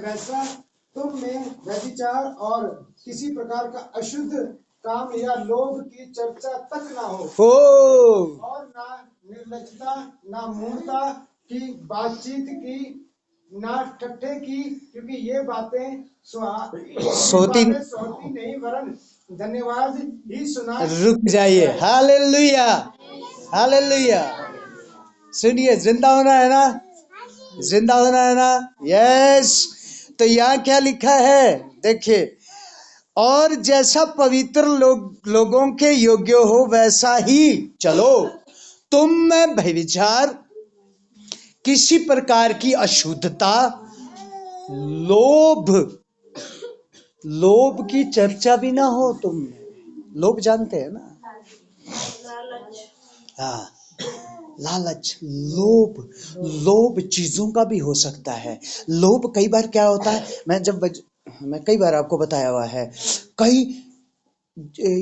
वैसा तुम में व्यभिचार और किसी प्रकार का अशुद्ध काम या लोभ की चर्चा तक ना हो, और ना निर्लज्जता, ना मूर्खता की बातचीत की, ना ठट्ठे की, क्योंकि ये बातें सोती नहीं वरन धन्यवाद ही सुना। रुक जाइए, हालेलुया हालेलुया। सुनिए, जिंदा होना है ना, जिंदा होना है ना, यस। तो यहाँ क्या लिखा है देखिए, और जैसा पवित्र लोगों के योग्य हो वैसा ही चलो, तुम में व्यभिचार, किसी प्रकार की अशुद्धता, लोभ की चर्चा भी ना हो तुम में। लोभ जानते हैं ना, हाँ, लालच, लोभ चीजों का भी हो सकता है। लोभ कई बार क्या होता है, मैं कई बार आपको बताया हुआ है, कई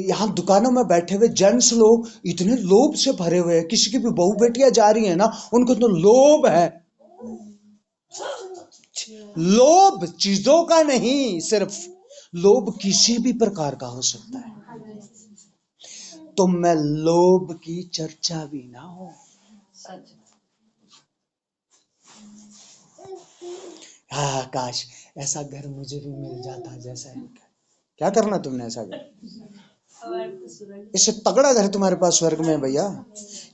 यहाँ दुकानों में बैठे हुए जेंट्स लोग इतने लोभ से भरे हुए हैं, किसी की भी बहू बेटियां जा रही है ना, उनको तो लोभ है। लोभ चीजों का नहीं, सिर्फ लोभ किसी भी प्रकार का हो सकता है। तुम में लोभ की चर्चा भी ना हो। हाँ, काश ऐसा घर मुझे भी मिल जाता जैसा इनका। क्या करना तुमने ऐसा घर? इससे तगड़ा घर तुम्हारे पास स्वर्ग में है भैया,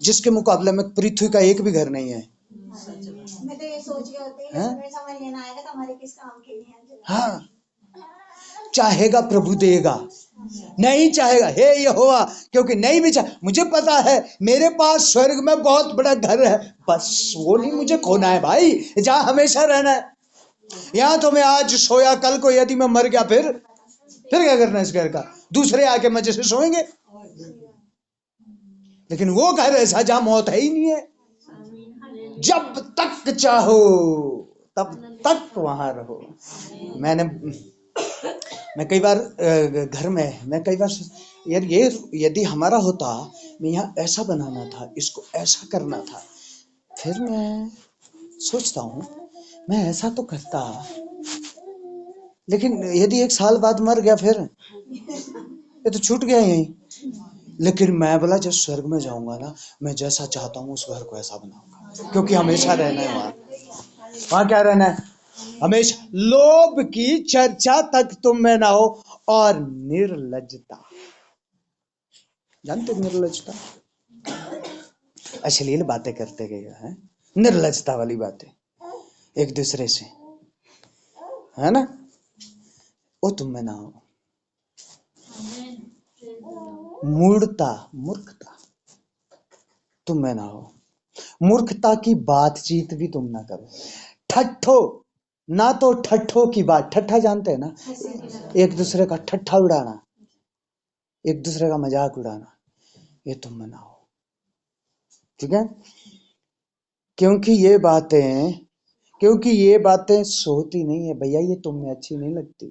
जिसके मुकाबले में पृथ्वी का एक भी घर नहीं है। मैं तो ये सोच के होती है, समझ लेना आएगा तो हमारे किस काम के लिए है। हाँ, चाहेगा प्रभु देगा, नहीं चाहेगा हे यहोवा, क्योंकि नहीं भी चाहे, मुझे पता है मेरे पास स्वर्ग में बहुत बड़ा घर है, बस वो नहीं मुझे खोना है भाई, जहां हमेशा रहना है। यहाँ तो मैं आज सोया, कल को यदि मैं मर गया फिर क्या करना है इस घर का? दूसरे आके मजे से सोएंगे। लेकिन वो घर ऐसा जहां मौत है ही नहीं है। जब तक चाहो तब तक वहां रहो। मैं कई बार घर में, मैं कई बार यार, ये यदि हमारा होता, मैं यहाँ ऐसा बनाना था, इसको ऐसा करना था, फिर मैं सोचता हूँ मैं ऐसा तो करता, लेकिन यदि 1 साल बाद मर गया फिर ये तो छूट गया यहीं। लेकिन मैं बोला जब स्वर्ग में जाऊंगा ना, मैं जैसा चाहता हूँ उस घर को ऐसा बनाऊंगा, क्योंकि हमेशा रहना है वहां क्या रहना है हमेशा। लोभ की चर्चा तक तुम में ना हो, और निर्लज्जता, जानते निर्लज्जता, अश्लील बातें करते गए हैं, निर्लज्जता वाली बातें एक दूसरे से, है ना, वो तुम में ना हो। मूर्खता तुम में ना हो। मूर्खता की बातचीत भी तुम ना करो। ठट्ठो, ना तो ठट्ठो की बात, ठट्ठा जानते हैं ना, एक दूसरे का ठट्ठा उड़ाना, एक दूसरे का मजाक उड़ाना, ये तुम में ना हो। ठीक है, क्योंकि ये बातें सोती नहीं है भैया, ये तुम में अच्छी नहीं लगती।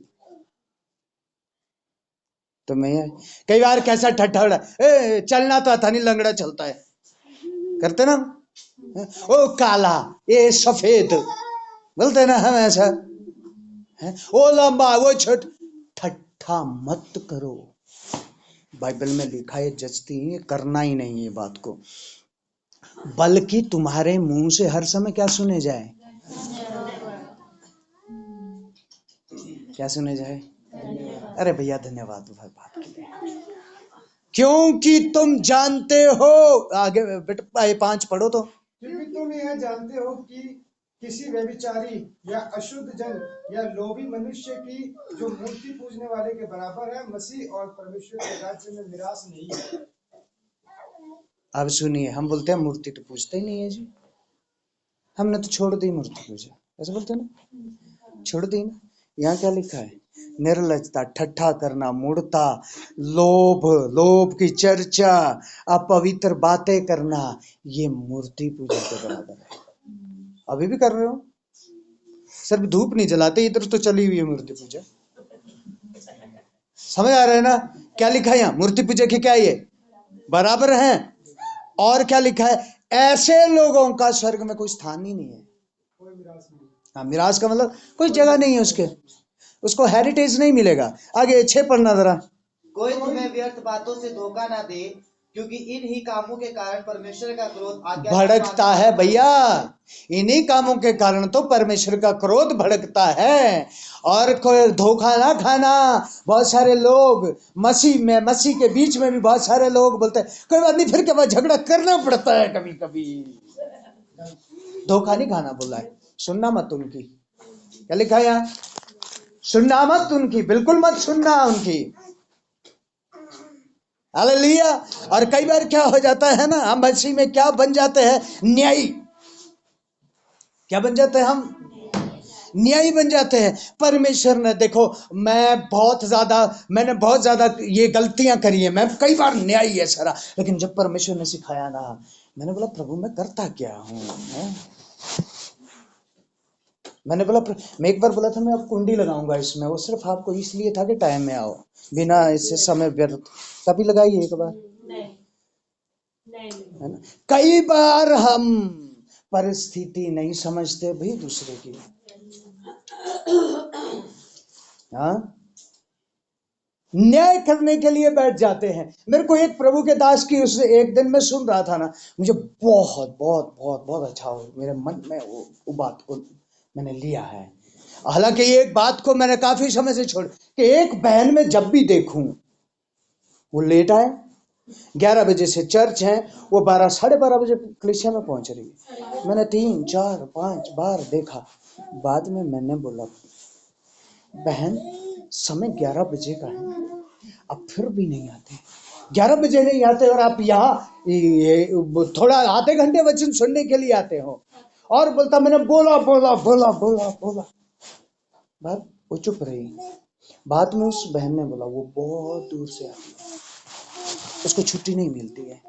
तुम्हें कई बार कैसा ठट्ठा उड़ा, चलना तो था नहीं, लंगड़ा चलता है, करते ना, ओ काला, ये सफेद, बोलते ना हम ऐसा है, वो लंबा, वो छोट, ठट्ठा मत करो। बाइबल में लिखा है जचती है, करना ही नहीं है बात को, बल्कि तुम्हारे मुंह से हर समय क्या सुने जाए, क्या सुने जाए? अरे भैया धन्यवाद बात के लिए, क्योंकि तुम जानते हो, आगे बेटा 5 पढ़ो तो, क्योंकि तुम यह जानते हो कि किसी व्यभिचारी या अशुद्ध जन या लोभी मनुष्य की जो मूर्ति पूजने वाले के बराबर है, मसीह और परमेश्वर के राज्य में निराश नहीं है। अब सुनिए, हम बोलते हैं मूर्ति तो पूजते ही नहीं है जी, हमने तो छोड़ दी मूर्ति पूजा, ऐसा बोलते हैं ना, छोड़ दी ना। यहाँ क्या लिखा है? निर्लज्जता, ठट्ठा करना, मूढ़ता, लोभ की चर्चा, अपवित्र बातें करना, ये मूर्ति पूजा के बराबर है। अभी भी कर रहे हो, सिर्फ धूप नहीं जलाते, इधर तो चली हुई है मूर्ति पूजा। समझ आ रहा है ना क्या लिखा है यहाँ? मूर्ति पूजा की क्या ये बराबर है। और क्या लिखा है? ऐसे लोगों का स्वर्ग में कोई स्थान ही नहीं है, कोई विरासत नहीं। हाँ, मिराज का मतलब कोई जगह नहीं है उसके, उसको हेरिटेज नहीं मिलेगा। आगे 6 पढ़ना जरा। कोई तुम्हें व्यर्थ बातों से धोखा ना दे, क्योंकि इन ही कामों के कारण परमेश्वर का क्रोध भड़कता है भैया, इन्हीं कामों के कारण तो परमेश्वर का क्रोध भड़कता है। और कोई धोखा ना खाना। बहुत सारे लोग मसीह के बीच में भी बहुत सारे लोग बोलते हैं कोई बात नहीं, फिर के बाद झगड़ा करना पड़ता है कभी कभी। धोखा नहीं खाना बोला है, सुनना मत उनकी। क्या लिखा है यहाँ? सुनना मत उनकी, बिल्कुल मत सुनना उनकी। हालेलुया। और कई बार क्या हो जाता है ना, हम मसीह में क्या बन जाते हैं? न्यायी। क्या बन जाते हैं हम? न्यायी बन जाते हैं। परमेश्वर ने देखो, मैंने बहुत ज्यादा ये गलतियां करी है, मैं कई बार न्यायी है सारा, लेकिन जब परमेश्वर ने सिखाया ना, मैंने बोला प्रभु मैं करता क्या हूं? मैंने बोला मैं एक बार बोला था मैं अब कुंडी लगाऊंगा इसमें, वो सिर्फ आपको इसलिए था कि टाइम में आओ, बिना इससे समय व्यर्थ। कभी लगाइए एक बार, है ना? कई बार हम परिस्थिति नहीं समझते भाई दूसरे की। हाँ, न्याय करने के लिए बैठ जाते हैं। मेरे को एक प्रभु के दास की उस एक दिन में सुन रहा था ना, मुझे बहुत बहुत बहुत बहुत अच्छा हो, मेरे मन में वो बात को मैंने लिया है। हालांकि ये एक बात को मैंने काफी समय से छोड़ कि एक बहन में जब भी देखूं वो लेट आए, 11 बजे से चर्च है, वो 12 साढ़े 12 बजे कलीसिया में पहुंच रही है। मैंने 3 4 5 बार देखा। बाद में मैंने बोला बहन समय 11 बजे का है, अब फिर भी नहीं आते, 11 बजे नहीं आते और आप यहाँ थोड़ा आधे घंटे वचन सुनने के लिए आते हो। और बोलता मैंने बोला बोला बोला बोला बोला, बात वो चुप रही। बाद में उस बहन ने बोला वो बहुत दूर से आती है, उसको छुट्टी नहीं मिलती है।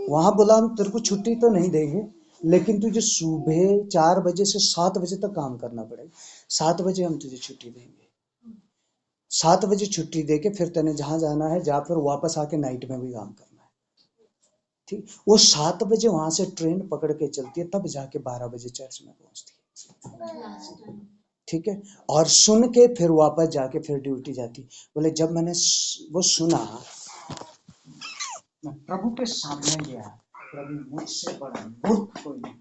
वहां बोला हम तेरे को छुट्टी तो नहीं देंगे, लेकिन तुझे सुबह 4 बजे से 7 बजे तक काम करना पड़ेगा। 7 बजे हम तुझे छुट्टी देंगे, 7 बजे छुट्टी देके फिर तेने जहां जाना है जा, फिर वापस आके नाइट में भी काम करना है। ठीक, वो 7 बजे वहां से ट्रेन पकड़ के चलती है, तब जाके 12 बजे चर्च में पहुंचती है। ठीक है, और सुन के फिर वापस जाके फिर ड्यूटी जाती। बोले जब मैंने वो सुना, मैं प्रभु के सामने गया, प्रभु मुझसे बड़ा मूर्ख कोई नहीं।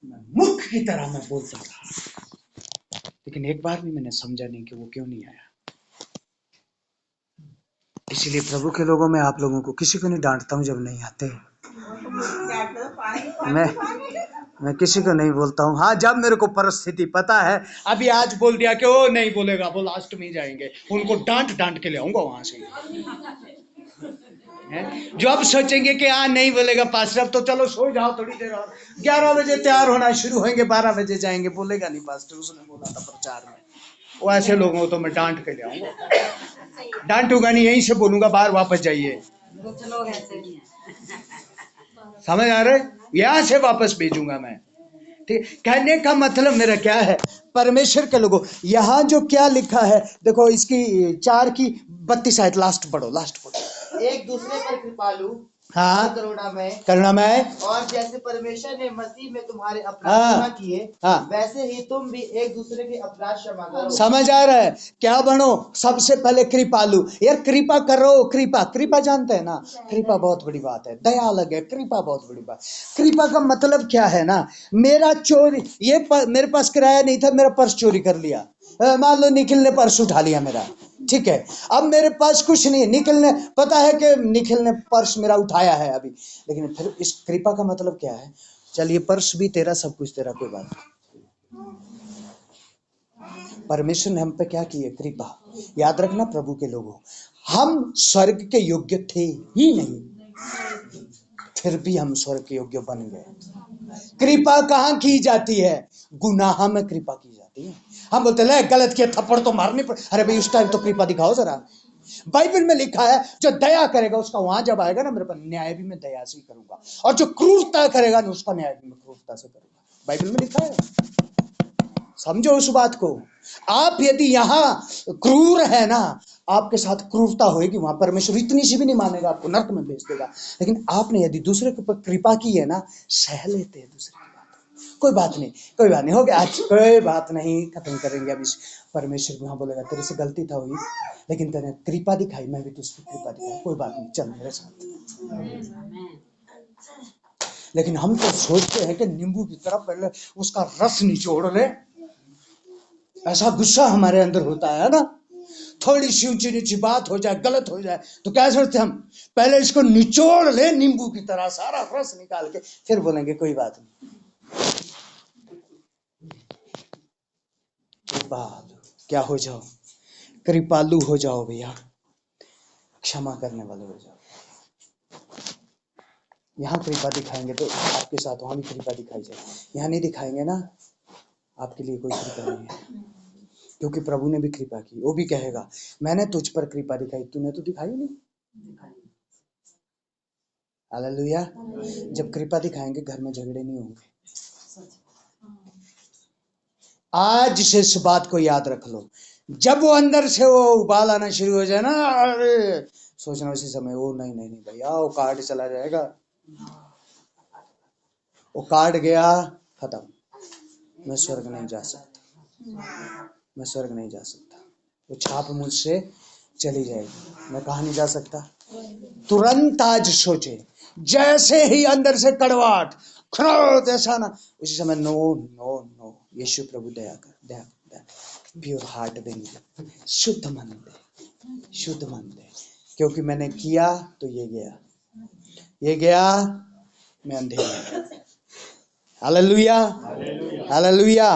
मैं मूर्ख की तरह मैं बोलता था, लेकिन एक बार भी मैंने समझा नहीं कि वो क्यों नहीं आया। इसीलिए प्रभु के लोगों में आप लोगों को किसी को नहीं डांटता हूँ जब नहीं आते। मैं किसी को नहीं बोलता हूँ। हाँ, जब मेरे को परिस्थिति पता है, अभी आज बोल दिया कि वो नहीं बोलेगा, वो लास्ट में जाएंगे, उनको डांट डांट के ले आऊंगा वहां से। जो अब सोचेंगे कि हाँ नहीं बोलेगा पास्टर, अब तो चलो सो जाओ थोड़ी देर और, 11 बजे तैयार होना शुरू होंगे, 12 बजे जाएंगे, बोलेगा नहीं पास्टर उसने बोला था प्रचार में। वो ऐसे लोगों को तो मैं डांट के ले आऊंगा। डांटूंगा नहीं, यहीं से बोलूंगा बाहर वापस जाइए। समझ आ रहे? यहां से वापस भेजूंगा मैं। ठीक, कहने का मतलब मेरा क्या है, परमेश्वर के लोगों, यहां जो क्या लिखा है देखो, इसकी 4 की 32 आयत, लास्ट पढ़ो। एक दूसरे पर कृपालु, हाँ, करुणामय, और जैसे परमेश्वर ने मसीह में तुम्हारे अपराध क्षमा किए, वैसे ही तुम भी एक दूसरे के अपराध क्षमा करो। समझ आ रहा है? क्या बनो? सबसे पहले कृपालु। यार कृपा करो, कृपा जानते हैं ना? कृपा बहुत बड़ी बात है, दया अलग है, कृपा बहुत बड़ी बात। कृपा का मतलब क्या है ना, मेरा चोरी मेरे पास किराया नहीं था, मेरा पर्स चोरी कर लिया, मान लो निखिल ने पर्स उठा लिया मेरा, ठीक है, अब मेरे पास कुछ नहीं, निखिल ने पता है कि निखिल ने पर्स मेरा उठाया है अभी, लेकिन फिर इस कृपा का मतलब क्या है? चलिए पर्स भी तेरा, सब कुछ तेरा, कोई बात नहीं। परमेश्वर ने हम पे क्या की है? कृपा। याद रखना प्रभु के लोगों, हम स्वर्ग के योग्य थे ही नहीं, फिर भी हम स्वर्ग के योग्य बन गए। कृपा कहाँ की जाती है? गुनाह में कृपा की जाती है। हम बोलते हैं गलत किया, थप्पड़ तो मारनी पड़े, अरे भाई उस टाइम तो कृपा दिखाओ जरा। बाइबल में लिखा है जो दया करेगा उसका वहां जब आएगा ना मेरे पर, न्याय भी मैं दया से ही करूंगा, और जो क्रूरता करेगा ना उसका न्याय भी मैं क्रूरता से करूंगा। बाइबल में लिखा है, समझो उस बात को। आप यदि यहाँ क्रूर है ना, आपके साथ क्रूरता होगी, वहां परमेश्वर इतनी सी भी नहीं मानेगा, आपको नरक में भेज देगा। लेकिन आपने यदि दूसरे के ऊपर कृपा की है ना, सह लेते हैं दूसरे की बात। कोई बात नहीं, कोई बात नहीं, हो गया आज, कोई बात नहीं, खत्म करेंगे अब इस। परमेश्वर भी हाँ बोलेगा तेरे से गलती था हुई, लेकिन तेने कृपा दिखाई, मैं भी तुझ पर कृपा दिखाई, कोई बात नहीं, चल मेरे साथ। लेकिन हम तो सोचते हैं कि नींबू की तरह पहले उसका रस निचोड़ ले, ऐसा गुस्सा हमारे अंदर होता है ना। थोड़ी सी ऊंची नीची बात हो जाए, गलत हो जाए, तो क्या सोचते हम, पहले इसको निचोड़ ले नींबू की तरह, सारा रस निकाल के, फिर बोलेंगे कोई बात नहीं। कृपालु क्या हो जाओ, कृपालु हो जाओ भैया, क्षमा करने वाले हो जाओ। यहाँ कृपा दिखाएंगे तो आपके साथ वहां भी कृपा दिखाई जाए, यहाँ नहीं दिखाएंगे ना, आपके लिए कोई कृपा नहीं है। क्योंकि प्रभु ने भी कृपा की, वो भी कहेगा मैंने तुझ पर कृपा दिखाई, तूने तो दिखाई नहीं। हालेलुया। जब कृपा दिखाएंगे घर में झगड़े नहीं होंगे। आज से इस बात को याद रख लो, जब वो अंदर से वो उबाल आना शुरू हो जाए ना, अरे सोचना उसी समय, वो नहीं नहीं नहीं भैया, वो कार्ड चला जाएगा, वो कार्ड गया, खत्म, मैं स्वर्ग नहीं जा सकता, मैं स्वर्ग नहीं जा सकता, वो छाप मुझसे चली जाएगी, मैं कहाँ नहीं जा सकता। तुरंत आज सोचे, जैसे ही अंदर से कड़वाहट, क्रोध, ऐसा ना, उसी समय नो नो नो, यीशु प्रभु दया कर, दया दया, प्योर हार्ट देंगे, शुद्ध मन दे, शुद्ध मन दे, क्योंकि मैंने किया तो ये गया, ये गया, मैं अंधेरे में। Hallelujah, hallelujah.